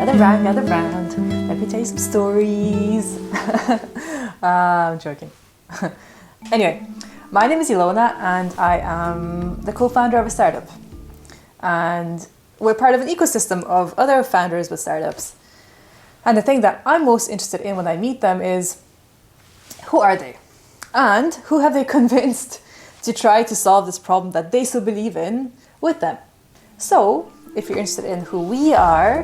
gather round. Let me tell you some stories. I'm joking. Anyway, my name is Ilona and I am the co-founder of a startup. And we're part of an ecosystem of other founders with startups. And the thing that I'm most interested in when I meet them is, who are they? And who have they convinced to try to solve this problem that they so believe in with them? So, if you're interested in who we are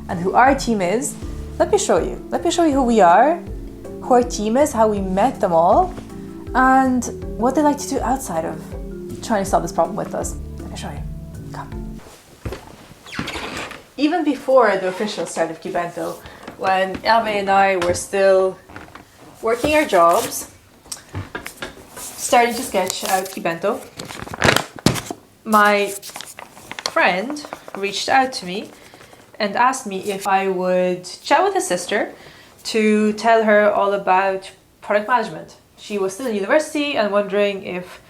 and who our team is, let me show you. Let me show you who we are, who our team is, how we met them all, and what they like to do outside of trying to solve this problem with us. Let me show you. Come. Even before the official start of Keybento, when Hervé and I were still working our jobs, starting to sketch out Keybento, my friend reached out to me and asked me if I would chat with his sister to tell her all about product management. She was still in university and wondering if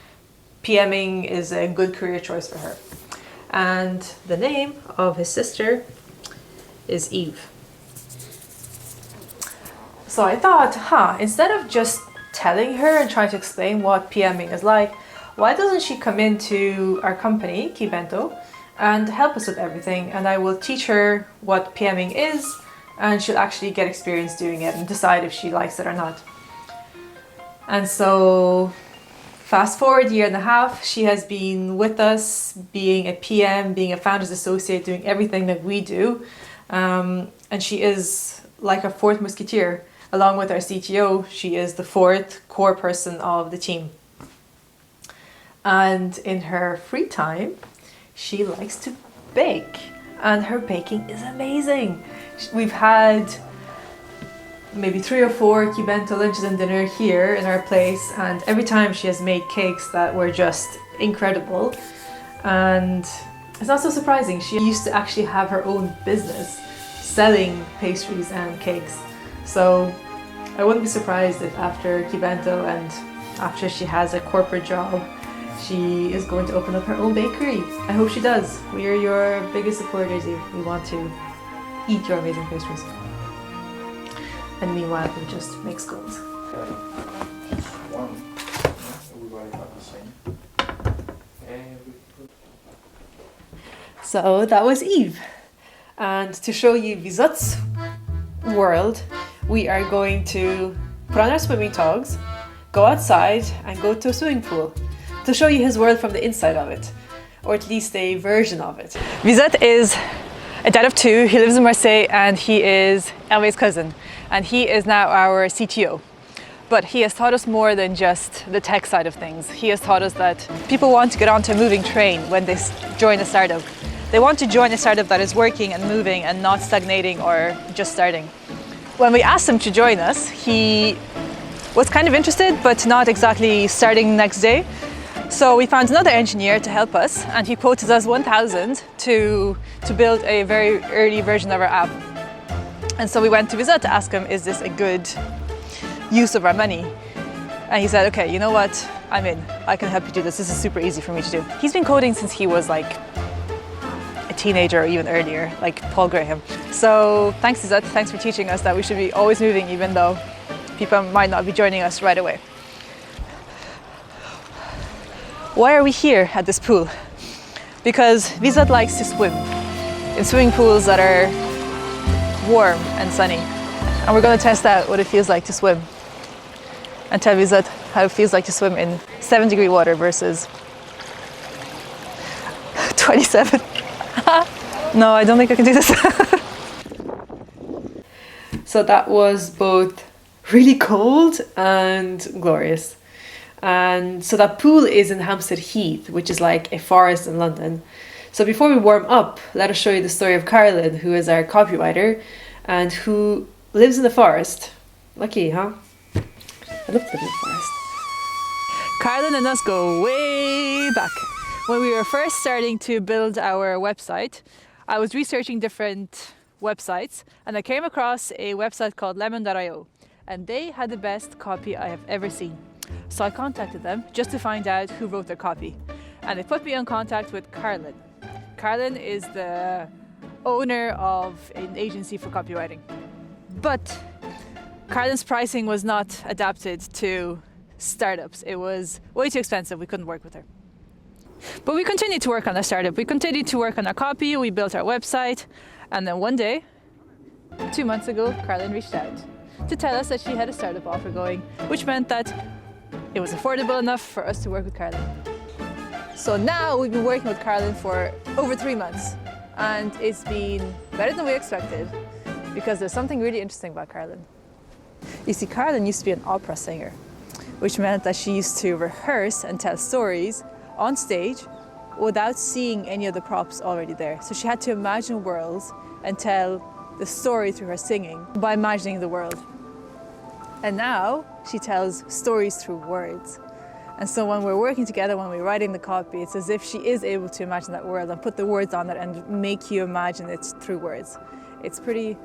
PMing is a good career choice for her. And the name of his sister is Eve. So I thought, instead of just telling her and trying to explain what PMing is like, why doesn't she come into our company, Keybento, and help us with everything? And I will teach her what PMing is, and she'll actually get experience doing it and decide if she likes it or not. And so fast forward 1.5 years, she has been with us, being a PM, being a founder's associate, doing everything that we do. And she is like a fourth musketeer. Along with our CTO, she is the fourth core person of the team. And in her free time, she likes to bake. And her baking is amazing. We've had maybe 3 or 4 Keybento lunches and dinner here in our place, and every time she has made cakes that were just incredible. And it's not so surprising, she used to actually have her own business selling pastries and cakes. So I wouldn't be surprised if after Keybento and after she has a corporate job, she is going to open up her own bakery. I hope she does. We are your biggest supporters. We want to eat your amazing pastries. And meanwhile, we just make scones. So that was Eve. And to show you Visoth's world, we are going to put on our swimming togs, go outside and go to a swimming pool to show you his world from the inside of it, or at least a version of it. Visoth is a dad of 2. He lives in Marseille and he is Hervé's cousin. And he is now our CTO. But he has taught us more than just the tech side of things. He has taught us that people want to get onto a moving train when they join a startup. They want to join a startup that is working and moving and not stagnating or just starting. When we asked him to join us, he was kind of interested, but not exactly starting next day. So we found another engineer to help us, and he quoted us 1,000 to build a very early version of our app. And so we went to Visoth to ask him, is this a good use of our money? And he said, okay, you know what? I'm in. I can help you do this. This is super easy for me to do. He's been coding since he was like a teenager or even earlier, like Paul Graham. So thanks, Visoth. Thanks for teaching us that we should be always moving, even though people might not be joining us right away. Why are we here at this pool? Because Visoth likes to swim in swimming pools that are warm and sunny. And we're going to test out what it feels like to swim and tell Visoth how it feels like to swim in 7-degree water versus 27. No, I don't think I can do this. So that was both really cold and glorious. And so that pool is in Hampstead Heath, which is like a forest in London. So before we warm up, let us show you the story of Carolyn, who is our copywriter and who lives in the forest. Lucky, huh? I love to live in the forest. Carolyn and us go way back. When we were first starting to build our website, I was researching different websites and I came across a website called lemon.io, and they had the best copy I have ever seen. So I contacted them just to find out who wrote their copy. And they put me in contact with Carolyn. Carolyn is the owner of an agency for copywriting. But Carolyn's pricing was not adapted to startups. It was way too expensive. We couldn't work with her. But we continued to work on our startup. We continued to work on our copy. We built our website. And then one day, 2 months ago, Carolyn reached out to tell us that she had a startup offer going, which meant that it was affordable enough for us to work with Carolyn. So now we've been working with Carolyn for over 3 months, and it's been better than we expected because there's something really interesting about Carolyn. You see, Carolyn used to be an opera singer, which meant that she used to rehearse and tell stories on stage without seeing any of the props already there. So she had to imagine worlds and tell the story through her singing by imagining the world. And now she tells stories through words. And so when we're working together, when we're writing the copy, it's as if she is able to imagine that world and put the words on it and make you imagine it through words. It's pretty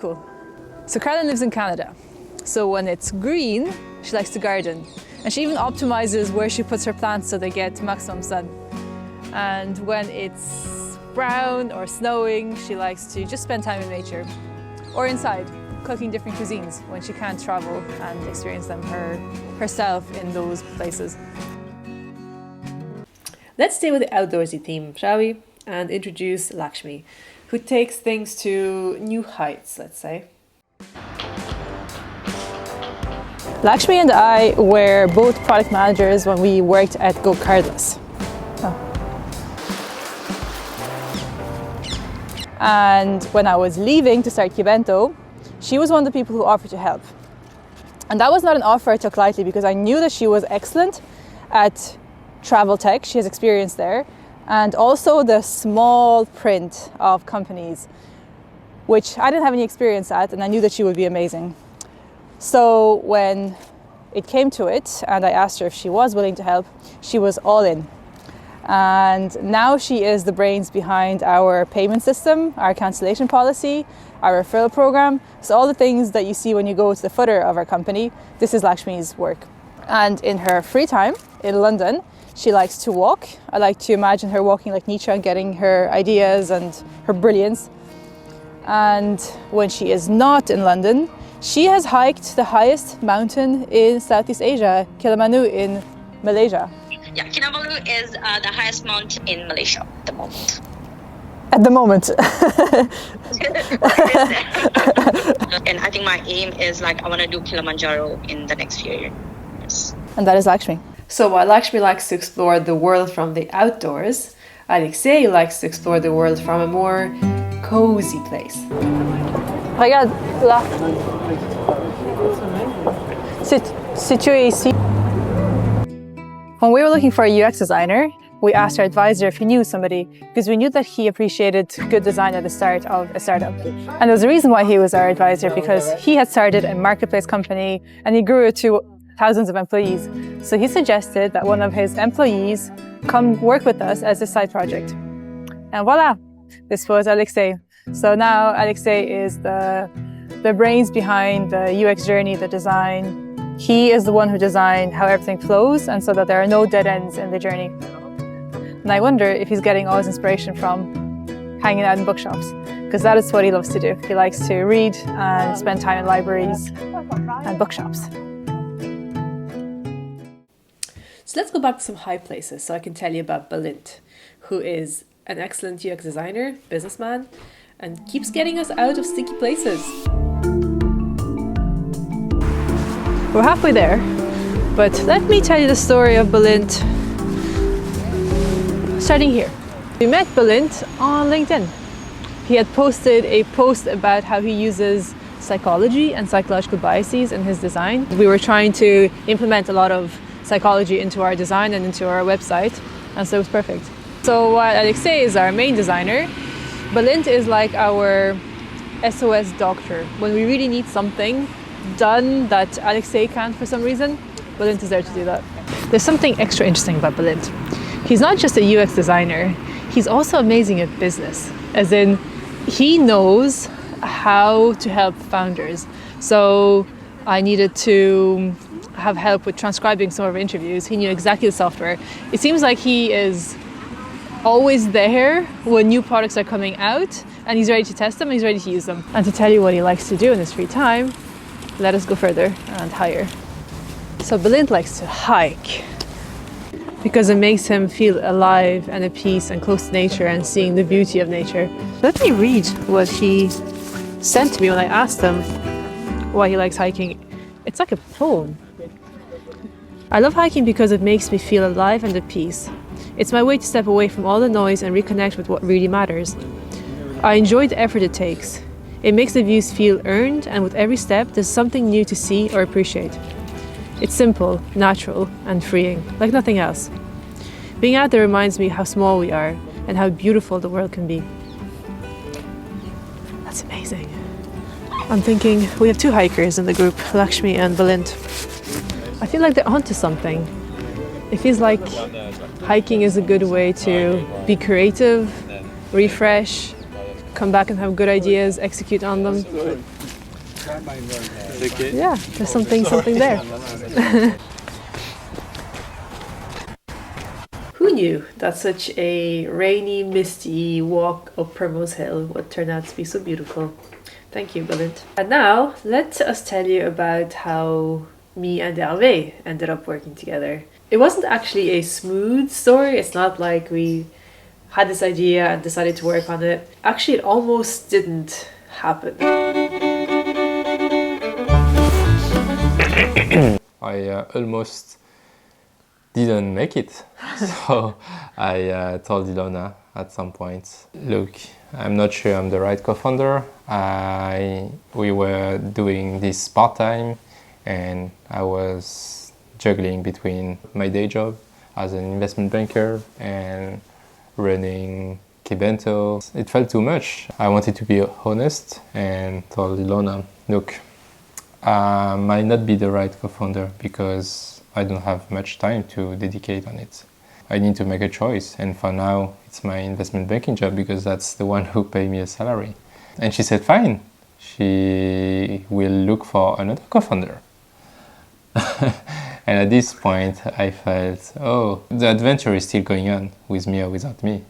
cool. So Carolyn lives in Canada. So when it's green, she likes to garden. And she even optimizes where she puts her plants so they get maximum sun. And when it's brown or snowing, she likes to just spend time in nature or inside, cooking different cuisines when she can't travel and experience them herself in those places. Let's stay with the outdoorsy theme, shall we? And introduce Lakshmi, who takes things to new heights, let's say. Lakshmi and I were both product managers when we worked at Go Cardless. And when I was leaving to start Keybento, she was one of the people who offered to help. And that was not an offer I took lightly because I knew that she was excellent at travel tech. She has experience there. And also the small print of companies, which I didn't have any experience at, and I knew that she would be amazing. So when it came to it, and I asked her if she was willing to help, she was all in. And now she is the brains behind our payment system, our cancellation policy, our referral program. So all the things that you see when you go to the footer of our company, this is Lakshmi's work. And in her free time in London, she likes to walk. I like to imagine her walking like Nietzsche and getting her ideas and her brilliance. And when she is not in London, she has hiked the highest mountain in Southeast Asia, Keybento in Malaysia. Yeah, Kinabalu is the highest mountain in Malaysia at the moment. At the moment. And I think my aim is I want to do Kilimanjaro in the next few years. And that is Lakshmi. So while Lakshmi likes to explore the world from the outdoors, Aleksei likes to explore the world from a more cozy place. Regarde, là. Si tu es ici. When we were looking for a UX designer, we asked our advisor if he knew somebody because we knew that he appreciated good design at the start of a startup. And there was a reason why he was our advisor because he had started a marketplace company and he grew it to thousands of employees. So he suggested that one of his employees come work with us as a side project. And voila, this was Aleksei. So now Aleksei is the brains behind the UX journey, the design. He is the one who designed how everything flows and so that there are no dead ends in the journey. And I wonder if he's getting all his inspiration from hanging out in bookshops, because that is what he loves to do. He likes to read and spend time in libraries and bookshops. So let's go back to some high places so I can tell you about Balint, who is an excellent UX designer, businessman, and keeps getting us out of sticky places. We're halfway there, but let me tell you the story of Balint. Starting here. We met Balint on LinkedIn. He had posted a post about how he uses psychology and psychological biases in his design. We were trying to implement a lot of psychology into our design and into our website, and so it was perfect. So while Aleksei is our main designer, Balint is like our SOS doctor. When we really need something done that Aleksei can't for some reason, Balint is there to do that. There's something extra interesting about Balint. He's not just a UX designer, he's also amazing at business. As in, he knows how to help founders. So I needed to have help with transcribing some of our interviews. He knew exactly the software. It seems like he is always there when new products are coming out, and he's ready to test them, he's ready to use them. And to tell you what he likes to do in his free time, let us go further and higher. So Balint likes to hike because it makes him feel alive and at peace and close to nature and seeing the beauty of nature. Let me read what he sent to me when I asked him why he likes hiking. It's like a poem. I love hiking because it makes me feel alive and at peace. It's my way to step away from all the noise and reconnect with what really matters. I enjoy the effort it takes. It makes the views feel earned, and with every step there's something new to see or appreciate. It's simple, natural and freeing, like nothing else. Being out there reminds me how small we are and how beautiful the world can be. That's amazing. I'm thinking we have 2 hikers in the group, Lakshmi and Balint. I feel like they're onto something. It feels like hiking is a good way to be creative, refresh, come back and have good ideas, execute on them. Yeah, there's something there. Who knew that such a rainy, misty walk up Primrose Hill would turn out to be so beautiful? Thank you, Balint. And now, let us tell you about how me and Hervé ended up working together. It wasn't actually a smooth story. It's not like we had this idea and decided to work on it. Actually, it almost didn't happen. I almost didn't make it. So I told Ilona at some point, look, I'm not sure I'm the right co-founder. We were doing this part-time and I was juggling between my day job as an investment banker and running Keybento. It felt too much. I wanted to be honest and told Ilona, look, I might not be the right co-founder because I don't have much time to dedicate on it. I need to make a choice, and for now it's my investment banking job because that's the one who pays me a salary. And she said fine, she will look for another co-founder. And at this point I felt, oh, the adventure is still going on with me or without me.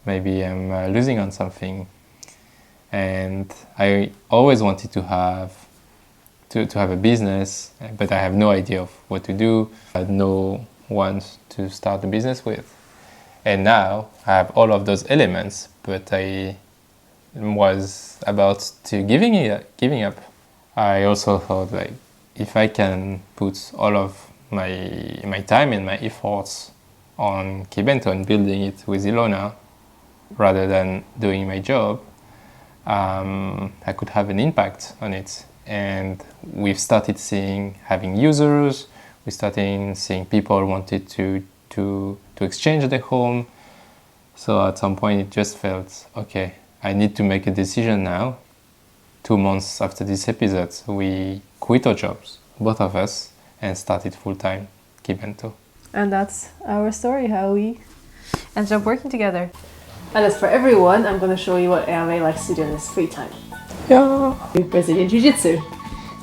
Maybe I'm losing on something. And I always wanted to have a business, but I have no idea of what to do. I had no one to start a business with. And now I have all of those elements, but I was about to giving up. I also thought, like, if I can put all of my time and my efforts on Keybento and building it with Ilona, rather than doing my job, I could have an impact on it. And we've started having users, we started seeing people wanted to exchange their home. So at some point it just felt, okay, I need to make a decision now. 2 months after this episode, we quit our jobs, both of us, and started full-time Keybento. And that's our story, how we ended up working together. And as for everyone, I'm going to show you what Hervé likes to do in his free time. Yeah. Brazilian Jiu-Jitsu.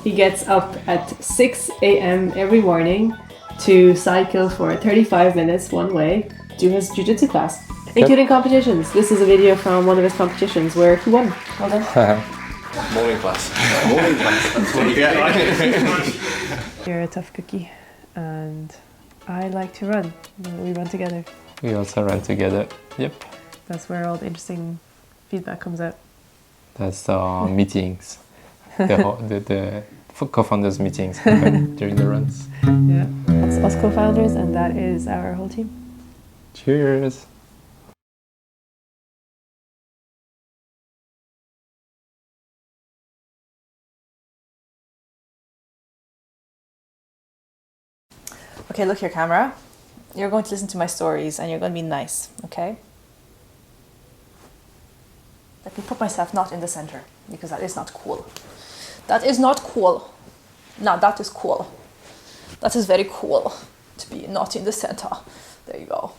He gets up at 6 a.m. every morning to cycle for 35 minutes one way, do his Jiu-Jitsu class, including competitions. This is a video from one of his competitions where he won. Well done. Morning class. Morning class. That's what you get. You're a tough cookie, and I like to run. We run together. We also run together. Yep. That's where all the interesting feedback comes out. That's our meetings. The co-founders meetings happen during the runs. Yeah, that's us co-founders, and that is our whole team. Cheers. Okay, look here, camera. You're going to listen to my stories and you're going to be nice, okay? Let me put myself not in the center, because that is not cool. That is not cool. Now that is cool. That is very cool, to be not in the center. There you go.